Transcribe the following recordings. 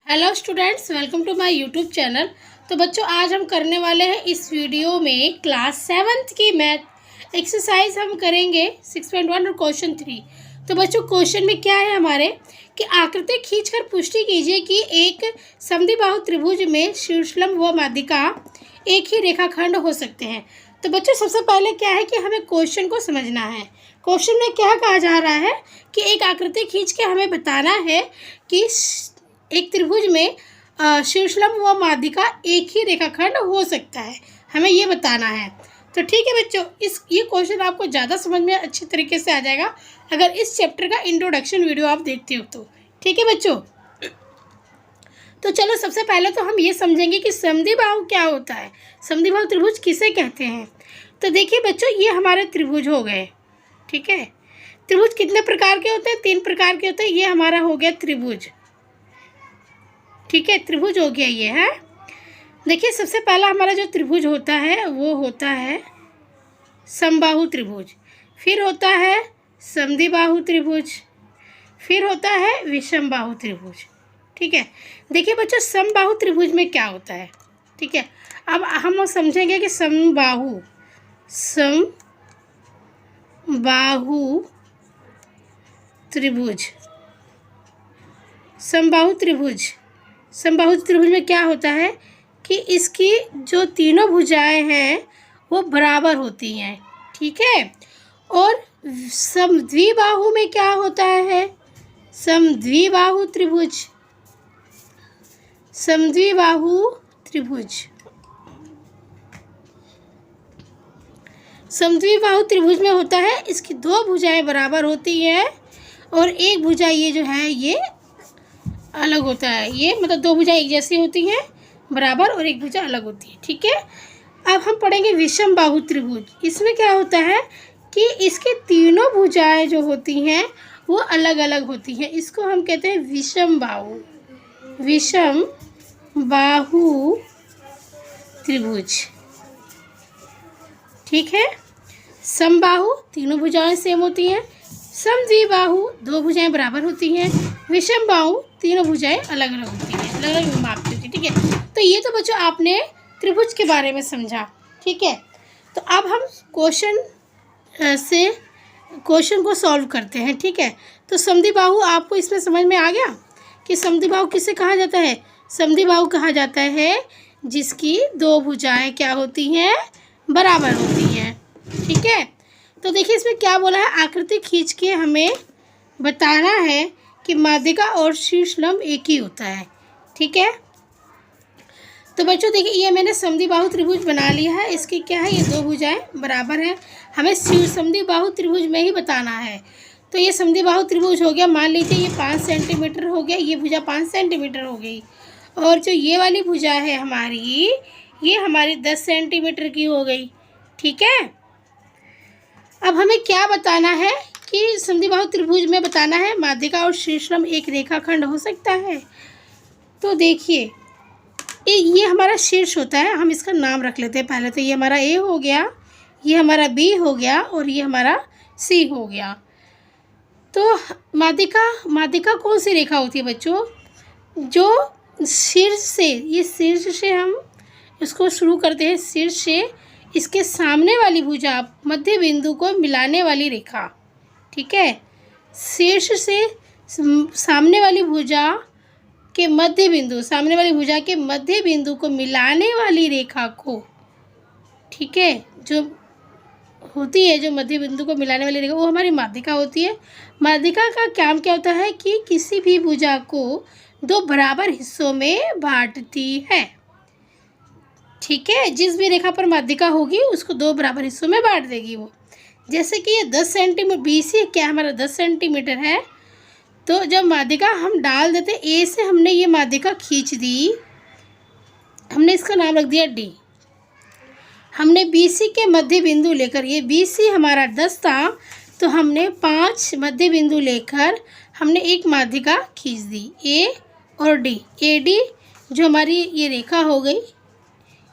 Hello students, welcome to my YouTube channel. तो बच्चों, आज हम करने वाले हैं इस वीडियो में क्लास 7th की मैथ एक्सरसाइज हम करेंगे 6.1 और क्वेश्चन 3। तो बच्चों, क्वेश्चन में क्या है हमारे कि आकृति खींचकर पुष्टि कीजिए कि एक समद्विबाहु त्रिभुज में शीर्षलंब व माध्यिका एक ही रेखाखंड हो सकते हैं। तो बच्चों, सबसे पहले क्या है कि हमें क्वेश्चन को समझना है। क्वेश्चन में क्या कहा जा रहा है कि एक आकृति खींच के हमें बताना है कि एक त्रिभुज में शीर्षलंब व माध्यिका एक ही रेखाखंड हो सकता है, हमें ये बताना है। तो ठीक है बच्चों, ये क्वेश्चन आपको ज़्यादा समझ में अच्छे तरीके से आ जाएगा अगर इस चैप्टर का इंट्रोडक्शन वीडियो आप देखते हो तो। ठीक है बच्चों, तो चलो सबसे पहले तो हम ये समझेंगे कि समद्विबाहु क्या होता है, समद्विबाहु त्रिभुज किसे कहते हैं। तो देखिए बच्चों, ये हमारे त्रिभुज हो गए। ठीक है, त्रिभुज कितने प्रकार के होते हैं? 3 प्रकार के होते हैं। ये हमारा हो गया त्रिभुज। ठीक है, त्रिभुज हो गया ये है। देखिए, सबसे पहला हमारा जो त्रिभुज होता है वो होता है समबाहु त्रिभुज, फिर होता है समद्विबाहु त्रिभुज, फिर होता है विषमबाहु त्रिभुज। ठीक है, देखिए बच्चों, समबाहु त्रिभुज में क्या होता है। ठीक है, अब हम समझेंगे कि समबाहु त्रिभुज, समबाहु त्रिभुज में क्या होता है कि इसकी जो तीनों भुजाएं हैं वो बराबर होती हैं। ठीक है, और समद्विबाहु में क्या होता है? समद्विबाहु त्रिभुज में होता है इसकी 2 भुजाएं बराबर होती हैं और एक भुजा ये जो है ये अलग होता है। ये मतलब 2 भुजाएं एक जैसी होती हैं बराबर और एक भुजा अलग होती है। ठीक है, अब हम पढ़ेंगे विषमबाहु त्रिभुज। इसमें क्या होता है कि इसकी तीनों भुजाएं जो होती हैं वो अलग अलग होती हैं। इसको हम कहते हैं विषमबाहु त्रिभुज। ठीक है, समबाहु तीनों भुजाएं सेम होती हैं, समद्विबाहु 2 भुजाएं बराबर होती हैं, विषमबाहु तीनों भुजाएं अलग अलग होती हैं, अलग अलग माप की होती है। ठीक है, तो ये तो बच्चों आपने त्रिभुज के बारे में समझा। ठीक है, तो अब हम क्वेश्चन को सॉल्व करते हैं। ठीक है, तो समद्विबाहु आपको इसमें समझ में आ गया कि समद्विबाहु किसे कहा जाता है? समद्विबाहु कहा जाता है जिसकी 2 भुजाएं क्या होती हैं? बराबर होती हैं। ठीक है, तो देखिए इसमें क्या बोला है, आकृति खींच के हमें बताना है कि माध्यिका और शीर्षलंब एक ही होता है। ठीक है, तो बच्चों देखिए ये मैंने समद्विबाहु त्रिभुज बना लिया है। इसकी क्या है, ये 2 भुजाएं बराबर हैं, हमें समद्विबाहु त्रिभुज में ही बताना है। तो ये समद्विबाहु त्रिभुज हो गया। मान लीजिए ये 5 सेंटीमीटर हो गया, ये भुजा 5 सेंटीमीटर हो गई, और जो ये वाली भुजा है हमारी, ये हमारी 10 सेंटीमीटर की हो गई। ठीक है, अब हमें क्या बताना है कि समद्विबाहु त्रिभुज में बताना है माध्यिका और शीर्षलंब एक रेखाखंड हो सकता है। तो देखिए ये हमारा शीर्ष होता है, हम इसका नाम रख लेते हैं पहले। तो ये हमारा ए हो गया, ये हमारा बी हो गया और ये हमारा सी हो गया। तो माध्यिका कौन सी रेखा होती है बच्चों? जो शीर्ष से, ये शीर्ष से हम इसको शुरू करते हैं, शीर्ष से इसके सामने वाली भुजा मध्य बिंदु को मिलाने वाली रेखा। ठीक है, शीर्ष से सामने वाली भुजा के मध्य बिंदु को मिलाने वाली रेखा को, ठीक है, जो होती है, जो मध्य बिंदु को मिलाने वाली रेखा, वो हमारी माध्यिका होती है। माध्यिका का काम क्या होता है कि किसी भी भुजा को 2 बराबर हिस्सों में बांटती है। ठीक है, जिस भी रेखा पर माध्यिका होगी उसको 2 बराबर हिस्सों में बांट देगी वो। जैसे कि ये 10 सेंटीमीटर, BC क्या हमारा 10 सेंटीमीटर है, तो जब माध्यिका हम डाल देते, ए से हमने ये माध्यिका खींच दी, हमने इसका नाम रख दिया D। हमने BC के मध्य बिंदु लेकर, ये BC हमारा 10 था, तो हमने 5 मध्य बिंदु लेकर हमने एक माध्यिका खींच दी, A और D। AD जो हमारी ये रेखा हो गई,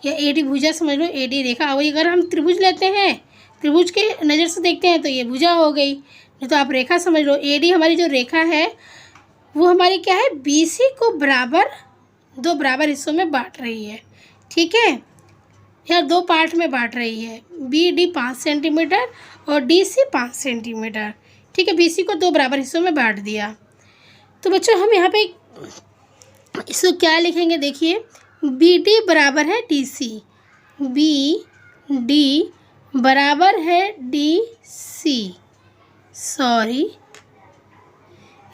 या AD भुजा समझ लो, AD रेखा हो गई। अगर हम त्रिभुज लेते हैं, त्रिभुज के नज़र से देखते हैं तो ये भुजा हो गई, नहीं तो आप रेखा समझ लो। AD हमारी जो रेखा है वो हमारी क्या है, BC को बराबर, दो बराबर हिस्सों में बांट रही है। ठीक है, या दो पार्ट में बांट रही है। BD 5 सेंटीमीटर और DC 5 सेंटीमीटर। ठीक है, BC को दो बराबर हिस्सों में बांट दिया। तो बच्चों हम यहाँ पे इसको क्या लिखेंगे, देखिए BD बराबर है DC, BD बराबर है DC, सॉरी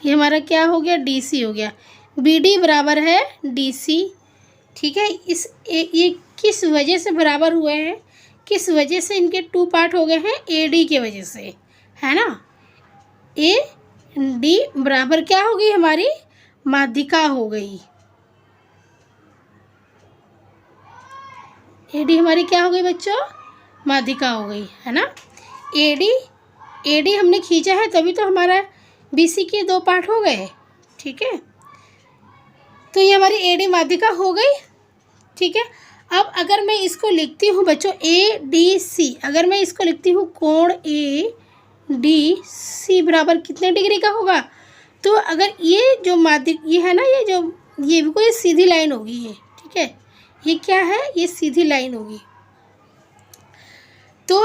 ये हमारा क्या हो गया, DC हो गया। BD बराबर है DC। ठीक है, ये किस वजह से बराबर हुए हैं, किस वजह से इनके 2 पार्ट हो गए हैं, AD के वजह से, है ना। AD बराबर क्या हो गई, हमारी माध्यिका हो गई। AD हमारी क्या हो गई बच्चों, माध्यिका हो गई, है ना। AD हमने खींचा है तभी तो हमारा BC के 2 पार्ट हो गए। ठीक है, तो ये हमारी AD माध्यिका हो गई। ठीक है, अब अगर मैं इसको लिखती हूँ बच्चों ADC, अगर मैं इसको लिखती हूँ कोण ADC बराबर कितने डिग्री का होगा, तो अगर ये जो ये है ना, ये भी कोई सीधी लाइन होगी ये। ठीक है, ये क्या है, ये सीधी लाइन होगी। तो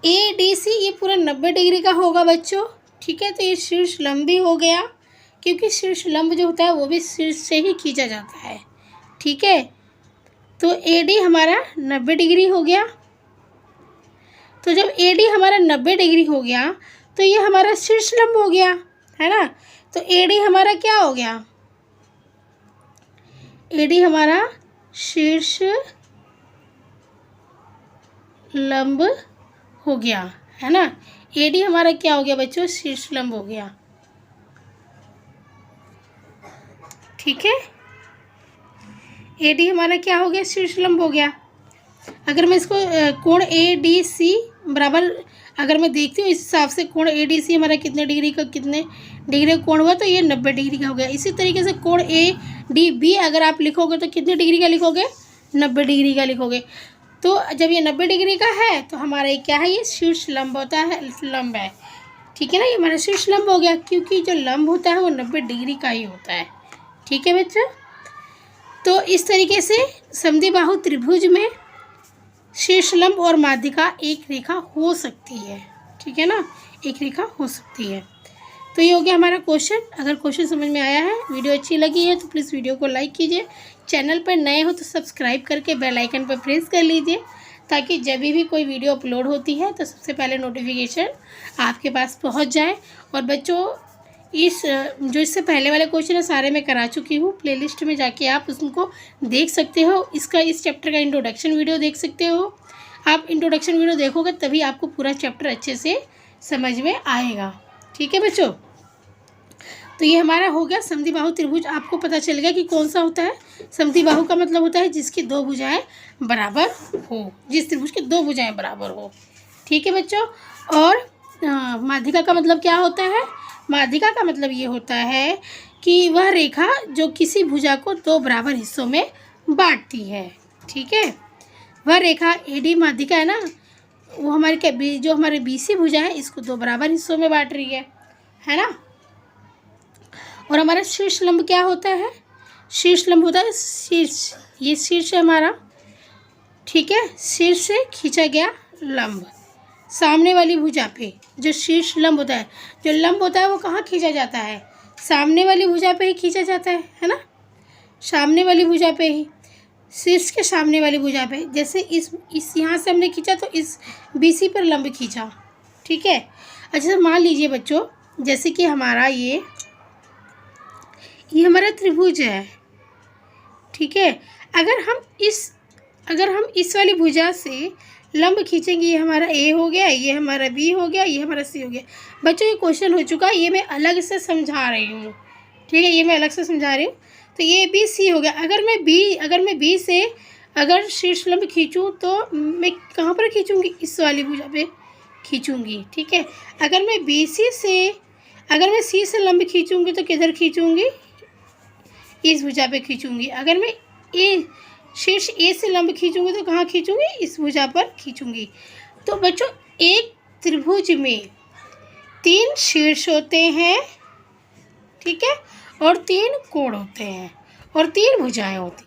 ADC ये पूरा 90 डिग्री का होगा बच्चों। ठीक है, तो ये शीर्ष लंब भी हो गया, क्योंकि शीर्ष लंब जो होता है वो भी शीर्ष से ही खींचा जाता है। ठीक है, तो AD हमारा 90 डिग्री हो गया। तो जब AD हमारा 90 डिग्री हो गया तो ये हमारा शीर्ष लंब हो गया, है ना। तो AD हमारा क्या हो गया, AD हमारा शीर्ष लंब हो गया, है ना। AD हमारा क्या हो गया बच्चों, शीर्ष लंब हो गया। ठीक है, AD हमारा क्या हो गया, शीर्ष लंब हो गया। अगर मैं इसको कोण ADC बराबर अगर मैं देखती हूँ इस हिसाब से कोण ADC हमारा कितने डिग्री का कोण हुआ, तो ये 90 डिग्री का हो गया। इसी तरीके से कोण ADB अगर आप लिखोगे तो कितने डिग्री का लिखोगे, 90 डिग्री का लिखोगे। तो जब ये 90 डिग्री का है तो हमारा ये क्या है, ये शीर्ष लंब होता है, लंब है। ठीक है ना, ये हमारा शीर्ष लंब हो गया, क्योंकि जो लंब होता है वो 90 डिग्री का ही होता है। ठीक है बच्चों, तो इस तरीके से समद्विबाहु त्रिभुज में शीर्ष लंब और माध्यिका एक रेखा हो सकती है। ठीक है ना, एक रेखा हो सकती है। तो ये हो गया हमारा क्वेश्चन। अगर क्वेश्चन समझ में आया है, वीडियो अच्छी लगी है तो प्लीज़ वीडियो को लाइक कीजिए। चैनल पर नए हो तो सब्सक्राइब करके बेल आइकन पर प्रेस कर लीजिए, ताकि जब भी कोई वीडियो अपलोड होती है तो सबसे पहले नोटिफिकेशन आपके पास पहुंच जाए। और बच्चों जो इससे पहले वाले क्वेश्चन है सारे मैं करा चुकी हूँ, प्लेलिस्ट में जाके आप उसको देख सकते हो। इस चैप्टर का इंट्रोडक्शन वीडियो देख सकते हो। आप इंट्रोडक्शन वीडियो देखोगे तभी आपको पूरा चैप्टर अच्छे से समझ में आएगा। ठीक है बच्चों, तो ये हमारा हो गया समद्विबाहु त्रिभुज। आपको पता चल गया कि कौन सा होता है समद्विबाहु का मतलब होता है जिसकी 2 भुजाएं बराबर हो, जिस त्रिभुज की 2 भुजाएं बराबर हो। ठीक है बच्चों, और माध्यिका का मतलब क्या होता है, माध्यिका का मतलब ये होता है कि वह रेखा जो किसी भुजा को 2 बराबर हिस्सों में बांटती है। ठीक है, वह रेखा AD माध्यिका है ना, वो हमारे जो हमारे BC भुजा है इसको 2 बराबर हिस्सों में बांट रही है ना। और हमारा शीर्ष लंब क्या होता है, शीर्ष लंब होता है शीर्ष, ये शीर्ष है हमारा। ठीक है, शीर्ष से खींचा गया लंब सामने वाली भुजा पे, जो शीर्ष लंब होता है, जो लंब होता है वो कहाँ खींचा जाता है, सामने वाली भुजा पे ही खींचा जाता है ना, सामने वाली भुजा पे ही, शीर्ष के सामने वाली भुजा पे। जैसे इस यहाँ से हमने खींचा तो इस BC पर लंब खींचा। ठीक है, अच्छा मान लीजिए बच्चों, जैसे कि हमारा ये हमारा त्रिभुज है। ठीक है, अगर हम इस वाली भुजा से लंब खींचेंगे, ये हमारा A हो गया, ये हमारा B हो गया, ये हमारा C हो गया। बच्चों ये क्वेश्चन हो चुका है, ये मैं अलग से समझा रही हूँ। ठीक है, ये मैं अलग से समझा रही हूँ। तो ये BC हो गया। अगर मैं B से अगर शीर्ष लंब खींचूँ तो मैं कहाँ पर खींचूँगी, इस वाली भुजा पे खींचूँगी। ठीक है, अगर मैं C से लंब खींचूँगी तो किधर खींचूँगी, इस भुजा पे खींचूँगी। अगर मैं शीर्ष A से लंब खींचूँगी तो कहाँ खींचूँगी, इस भुजा पर खींचूँगी। तो बच्चों एक त्रिभुज में 3 शीर्ष होते हैं। ठीक है, और 3 कोण होते हैं और 3 भुजाएं होती हैं।